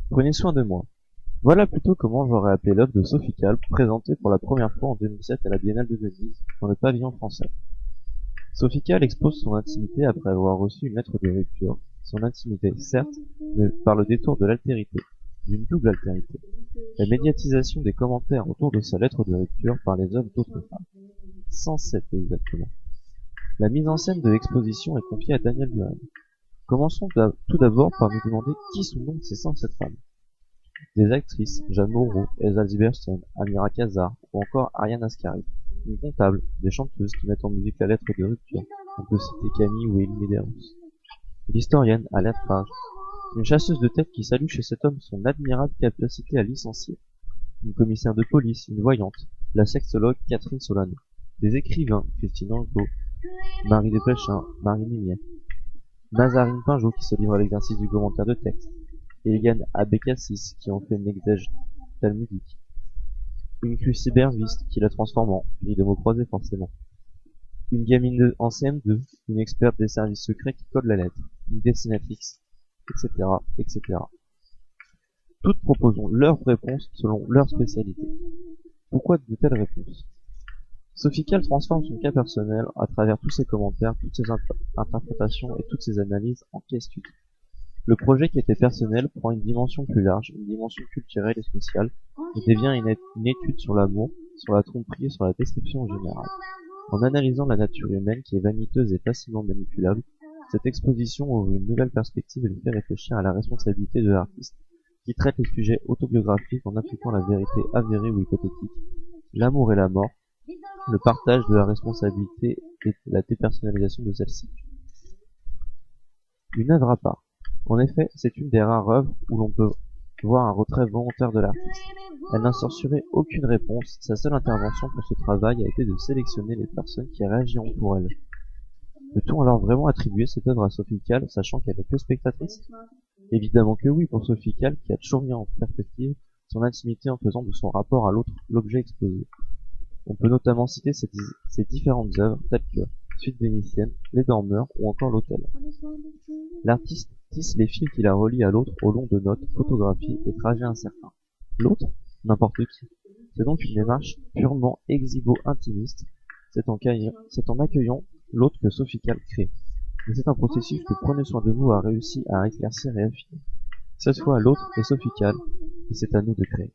Prenez soin de moi. Voilà plutôt comment j'aurais appelé l'œuvre de Sophie Calle, présentée pour la première fois en 2007 à la Biennale de Venise, dans le pavillon français. Sophie Calle expose son intimité après avoir reçu une lettre de rupture. Son intimité, certes, mais par le détour de l'altérité, d'une double altérité. La médiatisation des commentaires autour de sa lettre de rupture par les hommes d'autres femmes. 107 exactement. La mise en scène de l'exposition est confiée à Daniel Buren. Commençons tout d'abord par nous demander qui sont donc ces 107 femmes. Des actrices, Jeanne Moreau, Elsa Zilberstein, Amira Kazar ou encore Ariane Ascari. Une comptable, des chanteuses qui mettent en musique la lettre de rupture. On peut citer Camille ou Élie Medeiros. L'historienne, Alerte Page. Une chasseuse de tête qui salue chez cet homme son admirable capacité à licencier. Une commissaire de police, une voyante, la sexologue Catherine Solano. Des écrivains, Christine Angelot, Marie Desplechin, Marie Minier. Mazarine Pinjot qui se livre à l'exercice du commentaire de texte. Eliane Abécassis qui en fait une exégèse talmudique. Une crucibérviste qui la transforme en grille de mots croisés forcément. Une gamine en CM2, une experte des services secrets qui code la lettre, une dessinatrice, etc., etc. Toutes proposons leurs réponses selon leur spécialité. Pourquoi de telles réponses? Sophie Calle transforme son cas personnel à travers tous ses commentaires, toutes ses interprétations et toutes ses analyses en cas étude. Le projet qui était personnel prend une dimension plus large, une dimension culturelle et sociale, et devient une étude sur l'amour, sur la tromperie et sur la description en général. En analysant la nature humaine qui est vaniteuse et facilement manipulable, cette exposition ouvre une nouvelle perspective et nous fait réfléchir à la responsabilité de l'artiste, qui traite les sujets autobiographiques en appliquant la vérité avérée ou hypothétique, l'amour et la mort, le partage de la responsabilité et la dépersonnalisation de celle-ci. Une œuvre à part. En effet, c'est une des rares œuvres où l'on peut voir un retrait volontaire de l'artiste. Elle n'a censuré aucune réponse, sa seule intervention pour ce travail a été de sélectionner les personnes qui réagiront pour elle. Peut-on alors vraiment attribuer cette œuvre à Sophie Calle, sachant qu'elle n'est que spectatrice? Évidemment que oui pour Sophie Calle, qui a toujours mis en perspective son intimité en faisant de son rapport à l'autre l'objet exposé. On peut notamment citer ces différentes œuvres telles que Suite vénitienne, Les Dormeurs ou encore L'Hôtel. L'artiste tisse les fils qui la relient à l'autre au long de notes, photographies et trajets incertains. L'autre, n'importe qui. C'est donc une démarche purement exhibo-intimiste. C'est en accueillant l'autre que Sophie Calle crée. Et c'est un processus que Prenez soin de vous a réussi à éclaircir et affiner. Cette fois, l'autre est Sophie Calle, et c'est à nous de créer.